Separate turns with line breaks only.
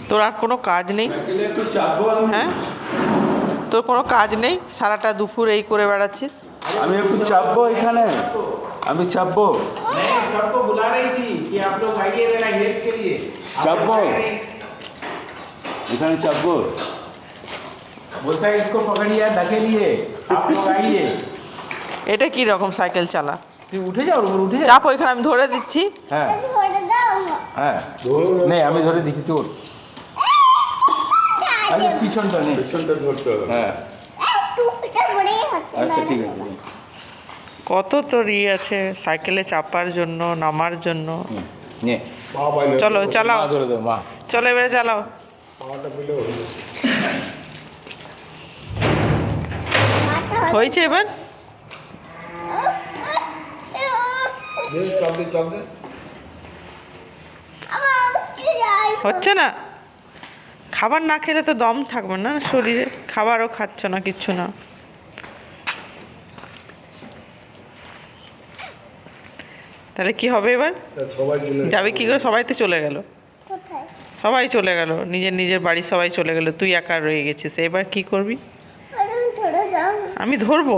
তোর আর কোনো কাজ নেই? হ্যাঁ, তোর কোনো কাজ নেই, সারাটা দুপুর এই করে বেড়াচ্ছিস।
আমি একটু চাপবো এখানে, আমি চাপবো।
नहीं सबको बुला रही थी कि आप लोग आइए जरा हेल्प के लिए।
चापो। এখানে চাপবো।
बोलता है इसको पकड़िए धकेलिए आप लोग आइए।
এটা কি রকম সাইকেল চালা?
তুই উঠে যাও উঠে যাও।
চাপ ওইখানে, আমি ধরে দিচ্ছি।
হ্যাঁ হ্যাঁ নেই আমি ধরে দিচ্ছি তোর। আচ্ছা পিছনটা নেই,
পেছনটা ধরতে হবে।
হ্যাঁ আচ্ছা ঠিক আছে।
কত তোর আছে সাইকেলে চাপার জন্য, নামার জন্য।
নে
চলো চালাও,
মা ধরে দাও মা।
চলো এবারে চালাও। হয়েছে এবার? হচ্ছে না? খাবার না খেলে তো দম থাকবে না শরীরে, খাবারও খাচ্ছ না, কিচ্ছু না। তাহলে কি হবে এবার? যাবে কি করে? সবাই তো চলে গেল, সবাই চলে গেল, নিজের নিজের বাড়ি সবাই চলে গেল, তুই একা রয়ে গেছিস, এবার কি করবি? আমি ধরবো?